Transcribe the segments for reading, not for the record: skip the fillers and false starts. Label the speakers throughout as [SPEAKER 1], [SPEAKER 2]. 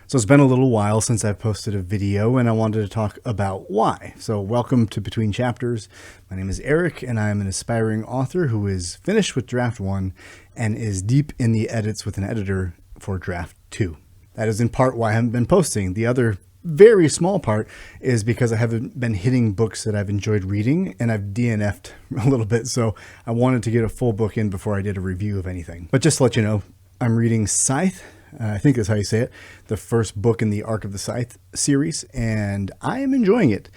[SPEAKER 1] So it's been a little while since I've posted a video and I wanted to talk about why. So welcome to Between Chapters. My name is Eric and I'm an aspiring author who is finished with draft 1 and is deep in the edits with an editor for draft 2. That is in part why I haven't been posting. The other very small part is because I haven't been hitting books that I've enjoyed reading and I've DNF'd a little bit. So I wanted to get a full book in before I did a review of anything. But just to let you know, I'm reading Scythe. I think that's how you say it, the first book in the Arc of the Scythe series, and I am enjoying it.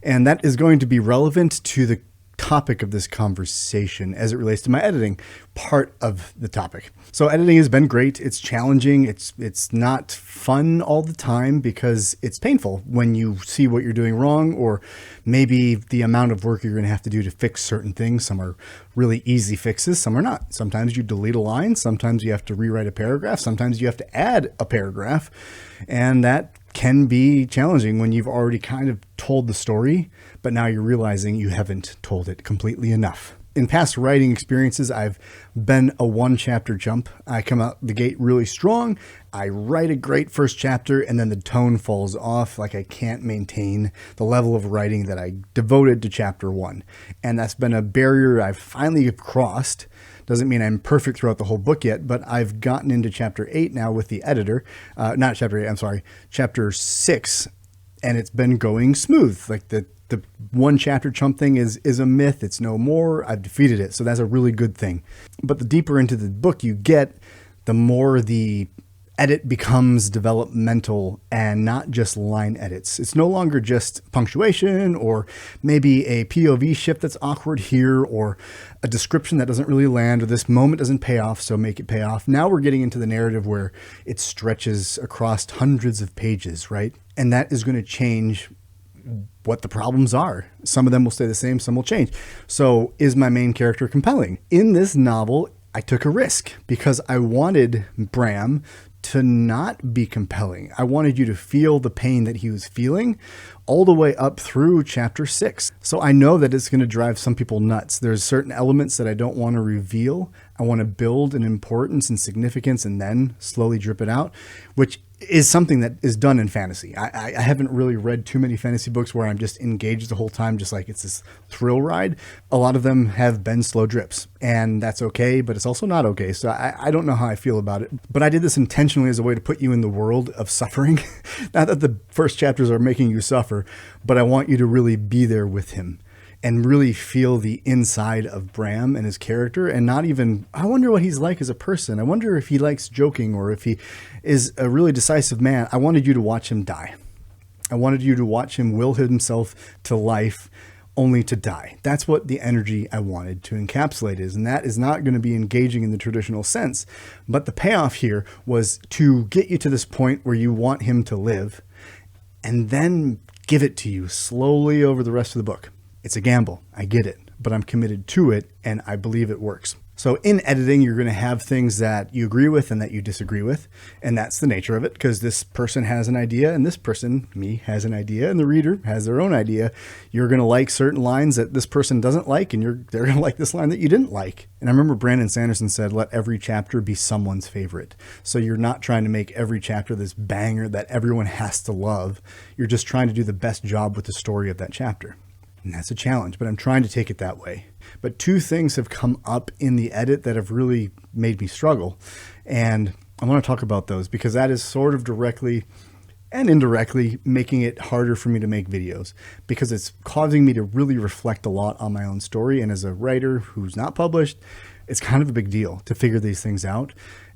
[SPEAKER 1] And that is going to be relevant to the topic of this conversation as it relates to my editing part of the topic. So editing has been great. It's challenging. It's not fun all the time because it's painful when you see what you're doing wrong, or maybe the amount of work you're going to have to do to fix certain things. Some are really easy fixes, some are not. Sometimes you delete a line, sometimes you have to rewrite a paragraph, sometimes you have to add a paragraph, and that can be challenging when you've already kind of told the story, but now you're realizing you haven't told it completely enough. In past writing experiences, I've been a one-chapter jump. I come out the gate really strong, I write a great first chapter, and then the tone falls off, like I can't maintain the level of writing that I devoted to chapter 1. And that's been a barrier I've finally crossed. Doesn't mean I'm perfect throughout the whole book yet, but I've gotten into chapter 8 now with the editor. Not chapter 8, I'm sorry, chapter 6, and it's been going smooth. Like the one chapter chump thing is a myth. It's no more. I've defeated it. So that's a really good thing. But the deeper into the book you get, the more the edit becomes developmental and not just line edits. It's no longer just punctuation or maybe a POV shift that's awkward here or a description that doesn't really land or this moment doesn't pay off, so make it pay off. Now we're getting into the narrative where it stretches across hundreds of pages, right? And that is going to change what the problems are. Some of them will stay the same, some will change. So is my main character compelling? In this novel, I took a risk because I wanted Bram to not be compelling. I wanted you to feel the pain that he was feeling all the way up through chapter 6. So I know that it's going to drive some people nuts. There's certain elements that I don't want to reveal. I want to build an importance and significance and then slowly drip it out, which is something that is done in fantasy. I haven't really read too many fantasy books where I'm just engaged the whole time, just like it's this thrill ride. A lot of them have been slow drips, and that's okay, but it's also not okay. So I don't know how I feel about it, but I did this intentionally as a way to put you in the world of suffering. Not that the first chapters are making you suffer, but I want you to really be there with him and really feel the inside of Bram and his character, and not even, I wonder what he's like as a person. I wonder if he likes joking or if he is a really decisive man. I wanted you to watch him die. I wanted you to watch him will himself to life only to die. That's what the energy I wanted to encapsulate is, and that is not going to be engaging in the traditional sense. But the payoff here was to get you to this point where you want him to live and then give it to you slowly over the rest of the book. It's a gamble. I get it, but I'm committed to it and I believe it works. So in editing, you're going to have things that you agree with and that you disagree with. And that's the nature of it, because this person has an idea and this person, me, has an idea and the reader has their own idea. You're going to like certain lines that this person doesn't like, and they're going to like this line that you didn't like. And I remember Brandon Sanderson said, let every chapter be someone's favorite. So you're not trying to make every chapter this banger that everyone has to love. You're just trying to do the best job with the story of that chapter. And that's a challenge, but I'm trying to take it that way. But two things have come up in the edit that have really made me struggle. And I want to talk about those because that is sort of directly and indirectly making it harder for me to make videos, because it's causing me to really reflect a lot on my own story. And as a writer who's not published, it's kind of a big deal to figure these things out.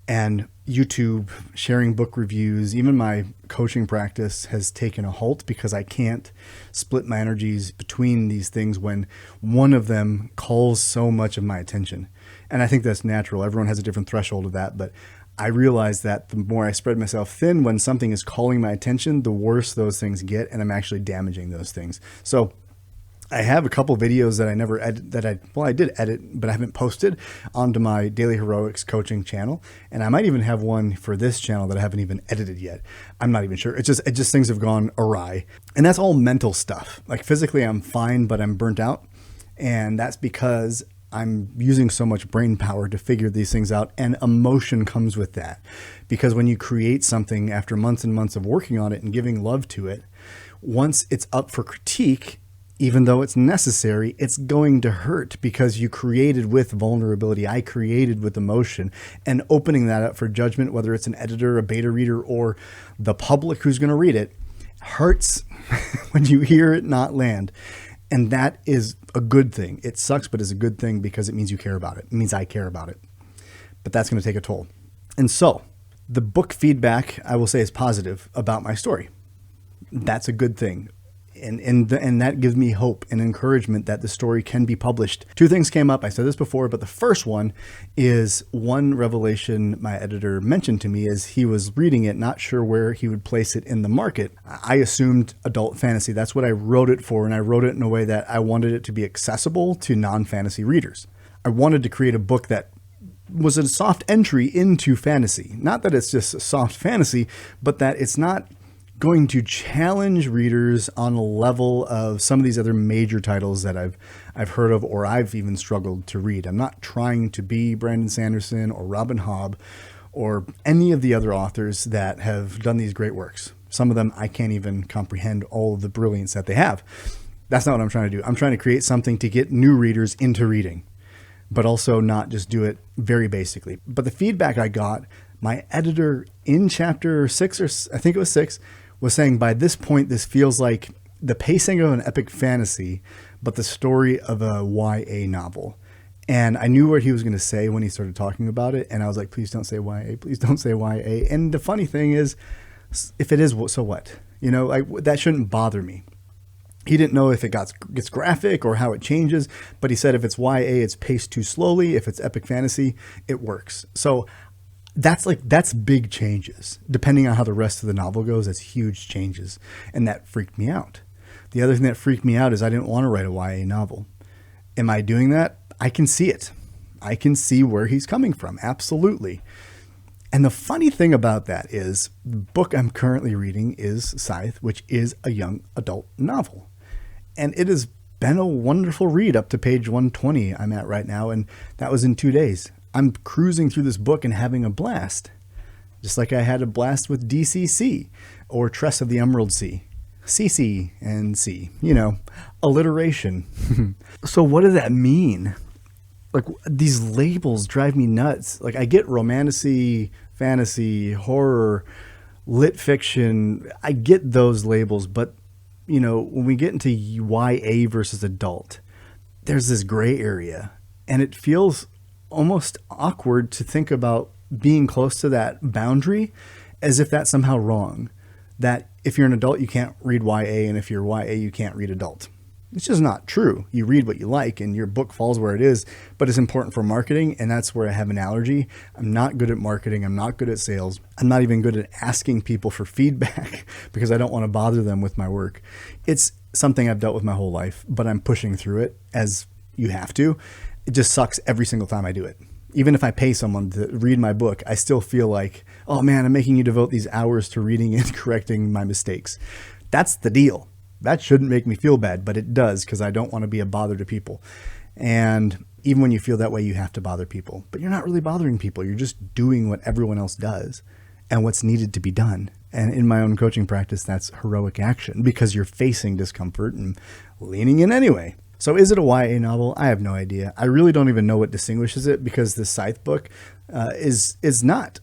[SPEAKER 1] And YouTube, sharing book reviews, even my coaching practice has taken a halt because I can't split my energies between these things when one of them calls so much of my attention. And I think that's natural. Everyone has a different threshold of that. But I realize that the more I spread myself thin, when something is calling my attention, the worse those things get. And I'm actually damaging those things. So I have a couple videos that I never edit, I did edit, but I haven't posted onto my Daily Heroics coaching channel. And I might even have one for this channel that I haven't even edited yet. I'm not even sure. It's just things have gone awry. And that's all mental stuff. Like physically I'm fine, but I'm burnt out. And that's because I'm using so much brain power to figure these things out, and emotion comes with that. Because when you create something after months and months of working on it and giving love to it, once it's up for critique, even though it's necessary, it's going to hurt because you created with vulnerability. I created with emotion, and opening that up for judgment, whether it's an editor, a beta reader, or the public who's going to read it, hurts when you hear it not land. And that is a good thing. It sucks, but it's a good thing because it means you care about it. It means I care about it. But that's going to take a toll. And so the book feedback, I will say, is positive about my story. That's a good thing. And that gives me hope and encouragement that the story can be published. Two things came up. I said this before, but the first one is one revelation my editor mentioned to me as he was reading it, not sure where he would place it in the market. I assumed adult fantasy. That's what I wrote it for, and I wrote it in a way that I wanted it to be accessible to non-fantasy readers. I wanted to create a book that was a soft entry into fantasy. Not that it's just a soft fantasy, but that it's not going to challenge readers on a level of some of these other major titles that I've heard of or I've even struggled to read. I'm not trying to be Brandon Sanderson or Robin Hobb or any of the other authors that have done these great works. Some of them I can't even comprehend all of the brilliance that they have. That's not what I'm trying to do. I'm trying to create something to get new readers into reading, but also not just do it very basically. But the feedback I got, my editor in chapter 6, or I think it was 6, was saying by this point, this feels like the pacing of an epic fantasy, but the story of a YA novel. And I knew what he was going to say when he started talking about it. And I was like, please don't say YA, please don't say YA. And the funny thing is, if it is, so what? You know, that shouldn't bother me. He didn't know if it gets graphic or how it changes, but he said if it's YA, it's paced too slowly. If it's epic fantasy, it works. So that's big changes. Depending on how the rest of the novel goes, that's huge changes. And that freaked me out. The other thing that freaked me out is I didn't want to write a YA novel. Am I doing that? I can see it. I can see where he's coming from. Absolutely. And the funny thing about that is the book I'm currently reading is Scythe, which is a young adult novel. And it has been a wonderful read up to page 120 I'm at right now. And that was in 2 days. I'm cruising through this book and having a blast, just like I had a blast with DCC or Tress of the Emerald Sea, CC and C, alliteration. So what does that mean? Like, these labels drive me nuts. Like, I get romantasy, fantasy, horror, lit fiction. I get those labels, but when we get into YA versus adult, there's this gray area, and it feels almost awkward to think about being close to that boundary as if that's somehow wrong. That if you're an adult, you can't read YA, and if you're YA, you can't read adult. It's just not true. You read what you like, and your book falls where it is, but it's important for marketing, and that's where I have an allergy. I'm not good at marketing. I'm not good at sales. I'm not even good at asking people for feedback because I don't want to bother them with my work. It's something I've dealt with my whole life, but I'm pushing through it, as you have to. It just sucks every single time I do it. Even if I pay someone to read my book, I still feel like, oh man, I'm making you devote these hours to reading and correcting my mistakes. That's the deal. That shouldn't make me feel bad, but it does because I don't want to be a bother to people. And even when you feel that way, you have to bother people. But you're not really bothering people. You're just doing what everyone else does and what's needed to be done. And in my own coaching practice, that's heroic action because you're facing discomfort and leaning in anyway. So is it a YA novel? I have no idea. I really don't even know what distinguishes it because the Scythe book is not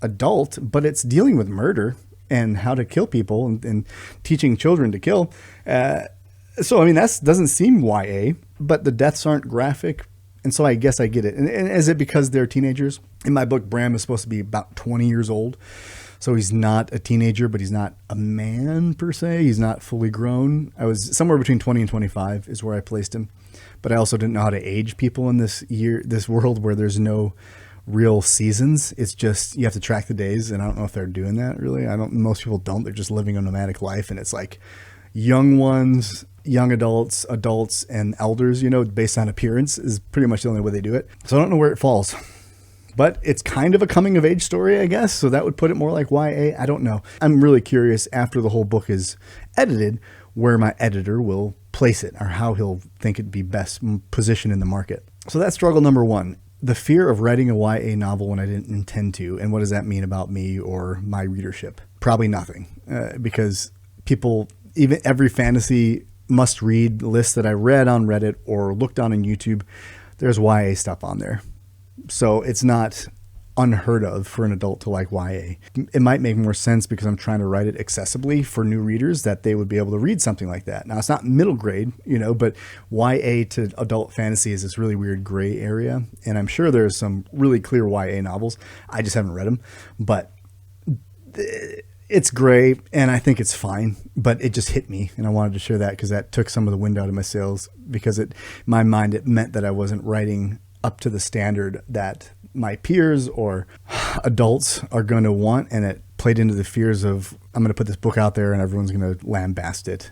[SPEAKER 1] adult, but it's dealing with murder and how to kill people and teaching children to kill. So, I mean, that doesn't seem YA, but the deaths aren't graphic. And so I guess I get it. And is it because they're teenagers? In my book, Bram is supposed to be about 20 years old. So he's not a teenager, but he's not a man per se. He's not fully grown. I was somewhere between 20 and 25 is where I placed him. But I also didn't know how to age people in this world where there's no real seasons. It's just, you have to track the days. And I don't know if they're doing that really. Most people don't. They're just living a nomadic life. And it's like young ones, young adults, and elders, based on appearance is pretty much the only way they do it. So I don't know where it falls. But it's kind of a coming of age story, I guess. So that would put it more like YA. I don't know. I'm really curious after the whole book is edited where my editor will place it or how he'll think it'd be best positioned in the market. So that's struggle number one. The fear of writing a YA novel when I didn't intend to. And what does that mean about me or my readership? Probably nothing, because people, even every fantasy must read list that I read on Reddit or looked on YouTube, there's YA stuff on there. So it's not unheard of for an adult to like YA. It might make more sense because I'm trying to write it accessibly for new readers that they would be able to read something like that. Now, it's not middle grade, but YA to adult fantasy is this really weird gray area. And I'm sure there's some really clear YA novels. I just haven't read them, but it's gray and I think it's fine, but it just hit me. And I wanted to share that because that took some of the wind out of my sails, because in my mind, it meant that I wasn't writing up to the standard that my peers or adults are going to want. And it played into the fears of, I'm going to put this book out there and everyone's going to lambast it,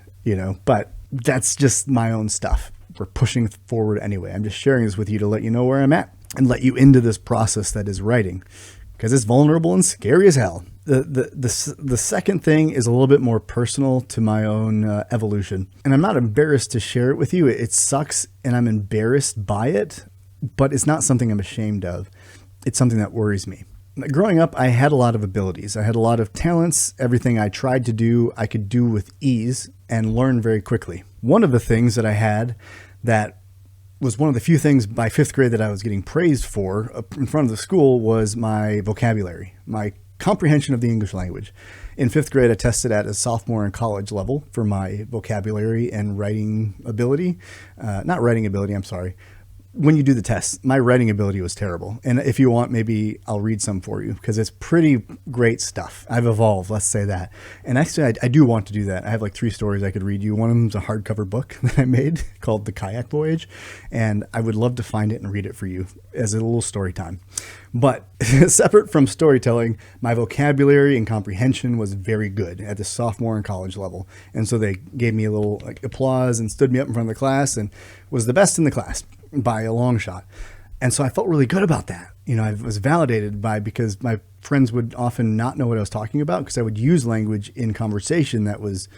[SPEAKER 1] but that's just my own stuff. We're pushing forward anyway. I'm just sharing this with you to let you know where I'm at and let you into this process that is writing, because it's vulnerable and scary as hell. The second thing is a little bit more personal to my own evolution. And I'm not embarrassed to share it with you. It sucks and I'm embarrassed by it, but it's not something I'm ashamed of. It's something that worries me. Growing up, I had a lot of abilities. I had a lot of talents. Everything I tried to do, I could do with ease and learn very quickly. One of the things that I had that was one of the few things by fifth grade that I was getting praised for in front of the school was my vocabulary, my comprehension of the English language. In fifth grade, I tested at a sophomore in college level for my vocabulary and writing ability. Not writing ability, I'm sorry. When you do the test, my writing ability was terrible. And if you want, maybe I'll read some for you because it's pretty great stuff. I've evolved, let's say that. And actually, I do want to do that. I have like 3 stories I could read you. One of them's a hardcover book that I made called The Kayak Voyage. And I would love to find it and read it for you as a little story time. But separate from storytelling, my vocabulary and comprehension was very good at the sophomore and college level. And so they gave me a little applause and stood me up in front of the class and was the best in the class by a long shot. And so I felt really good about that. I was validated because my friends would often not know what I was talking about because I would use language in conversation that was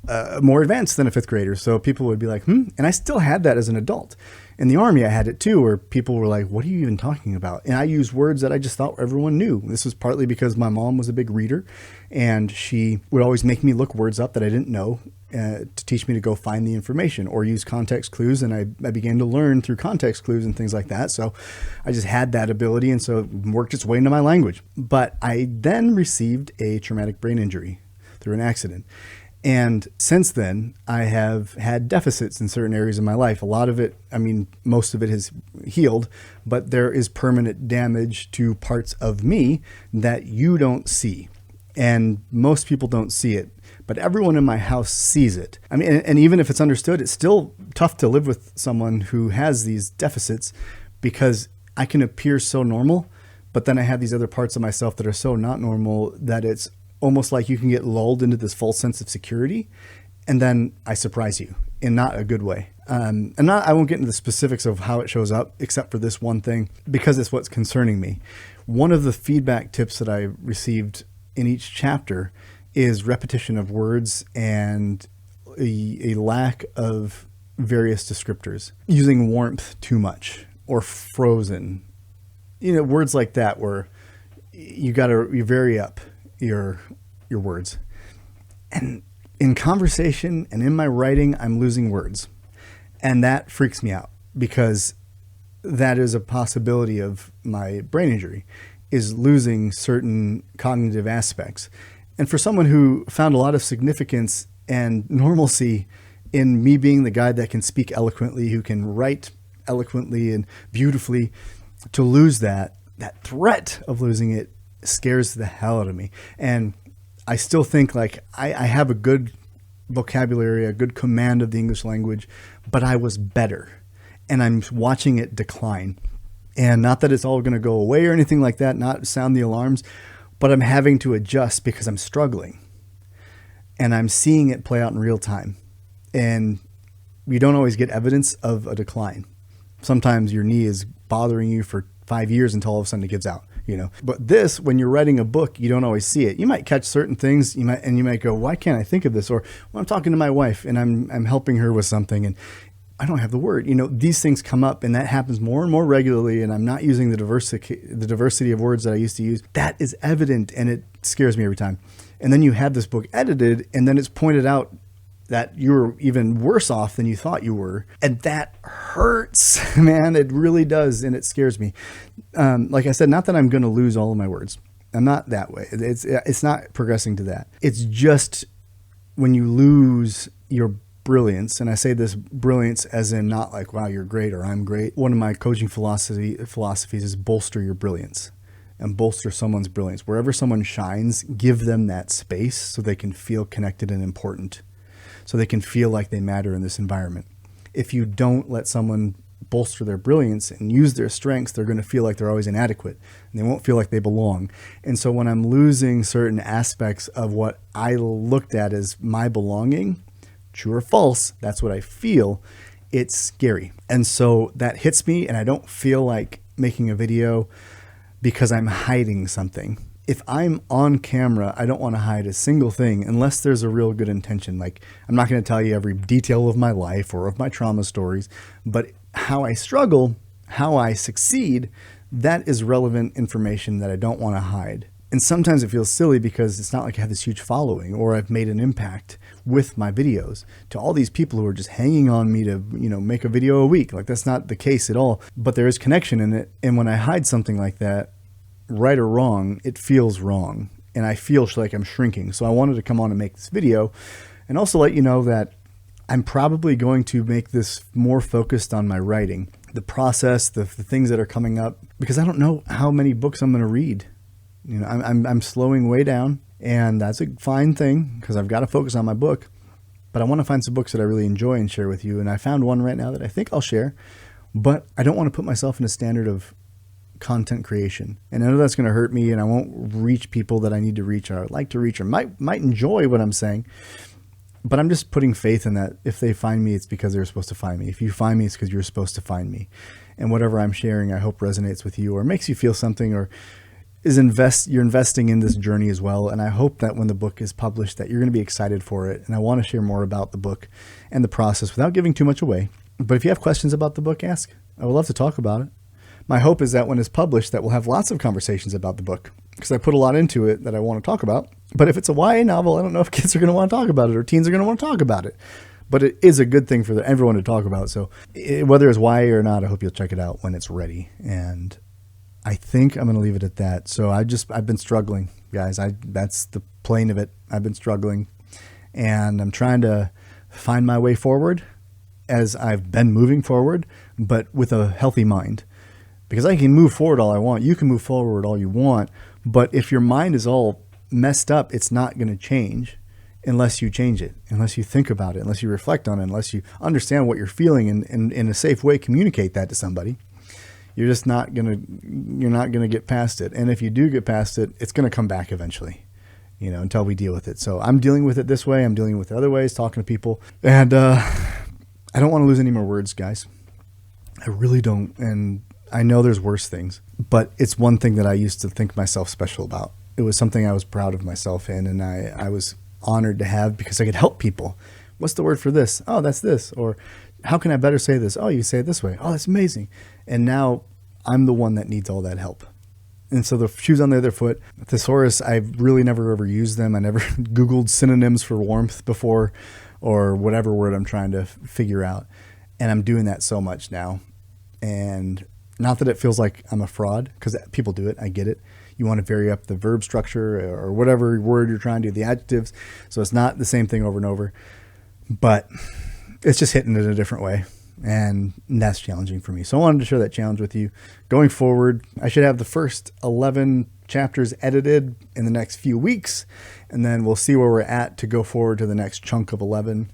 [SPEAKER 1] more advanced than a fifth grader. So people would be like, And I still had that as an adult. In the Army, I had it too, where people were like, what are you even talking about? And I used words that I just thought everyone knew. This was partly because my mom was a big reader and she would always make me look words up that I didn't know to teach me to go find the information or use context clues. And I began to learn through context clues and things like that. So I just had that ability. And so it worked its way into my language. But I then received a traumatic brain injury through an accident. And since then, I have had deficits in certain areas of my life. A lot of it, most of it has healed, but there is permanent damage to parts of me that you don't see. And most people don't see it, but everyone in my house sees it. And even if it's understood, it's still tough to live with someone who has these deficits because I can appear so normal, but then I have these other parts of myself that are so not normal that it's almost like you can get lulled into this false sense of security, and then I surprise you in not a good way. I won't get into the specifics of how it shows up, except for this one thing, because it's what's concerning me. One of the feedback tips that I received in each chapter is repetition of words and a lack of various descriptors, using warmth too much or frozen, words like that where you vary up your words. And in conversation and in my writing, I'm losing words. And that freaks me out because that is a possibility of my brain injury, is losing certain cognitive aspects. And for someone who found a lot of significance and normalcy in me being the guy that can speak eloquently, who can write eloquently and beautifully, to lose that threat of losing it scares the hell out of me. And I still think like I have a good vocabulary, a good command of the English language, but I was better and I'm watching it decline. And not that it's all going to go away or anything like that, not sound the alarms, but I'm having to adjust because I'm struggling and I'm seeing it play out in real time. And you don't always get evidence of a decline. Sometimes your knee is bothering you for 5 years until all of a sudden it gives out. But this, when you're writing a book, you don't always see it. You might catch certain things, you might go, why can't I think of this? Or I'm talking to my wife and I'm helping her with something and I don't have the word. These things come up, and that happens more and more regularly, and I'm not using the diversity of words that I used to use. That is evident, and it scares me every time. And then you have this book edited, and then it's pointed out that you're even worse off than you thought you were. And that hurts, man. It really does, and it scares me. Like I said, not that I'm going to lose all of my words. I'm not that way. It's not progressing to that. It's just when you lose your brilliance, and I say this brilliance as in not like, wow, you're great or I'm great. One of my coaching philosophies is bolster your brilliance and bolster someone's brilliance. Wherever someone shines, give them that space so they can feel connected and important, so they can feel like they matter in this environment. If you don't let someone bolster their brilliance and use their strengths, they're going to feel like they're always inadequate, and they won't feel like they belong. And so when I'm losing certain aspects of what I looked at as my belonging, true or false, that's what I feel, it's scary. And so that hits me, and I don't feel like making a video because I'm hiding something. If I'm on camera, I don't want to hide a single thing unless there's a real good intention. Like, I'm not going to tell you every detail of my life or of my trauma stories, but how I struggle, how I succeed, that is relevant information that I don't want to hide. And sometimes it feels silly because it's not like I have this huge following or I've made an impact with my videos to all these people who are just hanging on me to, make a video a week. Like, that's not the case at all, but there is connection in it. And when I hide something like that, right or wrong, it feels wrong. And I feel like I'm shrinking. So I wanted to come on and make this video and also let you know that I'm probably going to make this more focused on my writing, the process, the things that are coming up, because I don't know how many books I'm going to read. I'm slowing way down, and that's a fine thing because I've got to focus on my book. But I want to find some books that I really enjoy and share with you. And I found one right now that I think I'll share, but I don't want to put myself in a standard of content creation. And I know that's going to hurt me, and I won't reach people that I need to reach or I'd like to reach or might enjoy what I'm saying. But I'm just putting faith in that if they find me, it's because they're supposed to find me. If you find me, it's because you're supposed to find me. And whatever I'm sharing, I hope resonates with you or makes you feel something, or you're investing in this journey as well. And I hope that when the book is published that you're going to be excited for it. And I want to share more about the book and the process without giving too much away. But if you have questions about the book, ask. I would love to talk about it. My hope is that when it's published that we'll have lots of conversations about the book, because I put a lot into it that I want to talk about. But if it's a YA novel, I don't know if kids are going to want to talk about it or teens are going to want to talk about it. But it is a good thing for everyone to talk about. So whether it's YA or not, I hope you'll check it out when it's ready. And I think I'm going to leave it at that. So I've been struggling, guys. That's the plain of it. I've been struggling, and I'm trying to find my way forward as I've been moving forward, but with a healthy mind. Because I can move forward all I want. You can move forward all you want. But if your mind is all messed up, it's not going to change unless you change it, unless you think about it, unless you reflect on it, unless you understand what you're feeling and in a safe way communicate that to somebody. You're just not going to get past it. And if you do get past it, it's going to come back eventually, until we deal with it. So I'm dealing with it this way. I'm dealing with it other ways, talking to people. And I don't want to lose any more words, guys. I really don't. And I know there's worse things, but it's one thing that I used to think myself special about. It was something I was proud of myself in, and I was honored to have because I could help people. What's the word for this? Oh, that's this. Or how can I better say this? Oh, you say it this way. Oh, that's amazing. And now I'm the one that needs all that help. And so the shoes on the other foot, thesaurus, I've really never ever used them. I never Googled synonyms for warmth before, or whatever word I'm trying to figure out. And I'm doing that so much now. And not that it feels like I'm a fraud, because people do it. I get it. You want to vary up the verb structure or whatever word you're trying to do, the adjectives. So it's not the same thing over and over, but it's just hitting it a different way. And that's challenging for me. So I wanted to share that challenge with you. Going forward, I should have the first 11 chapters edited in the next few weeks, and then we'll see where we're at to go forward to the next chunk of 11.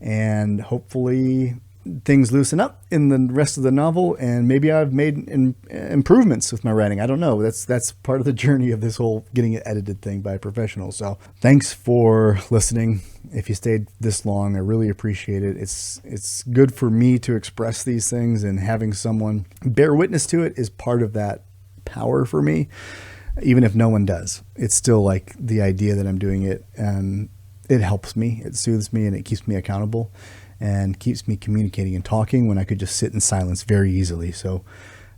[SPEAKER 1] And hopefully things loosen up in the rest of the novel, and maybe I've made improvements with my writing. I don't know. That's part of the journey of this whole getting it edited thing by a professional. So thanks for listening. If you stayed this long, I really appreciate it. It's good for me to express these things, and having someone bear witness to it is part of that power for me. Even if no one does, it's still like the idea that I'm doing it, and it helps me, it soothes me, and it keeps me accountable. and keeps me communicating and talking when I could just sit in silence very easily. So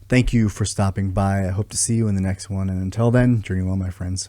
[SPEAKER 1] thank you for stopping by. I hope to see you in the next one. And until then, journey well, my friends.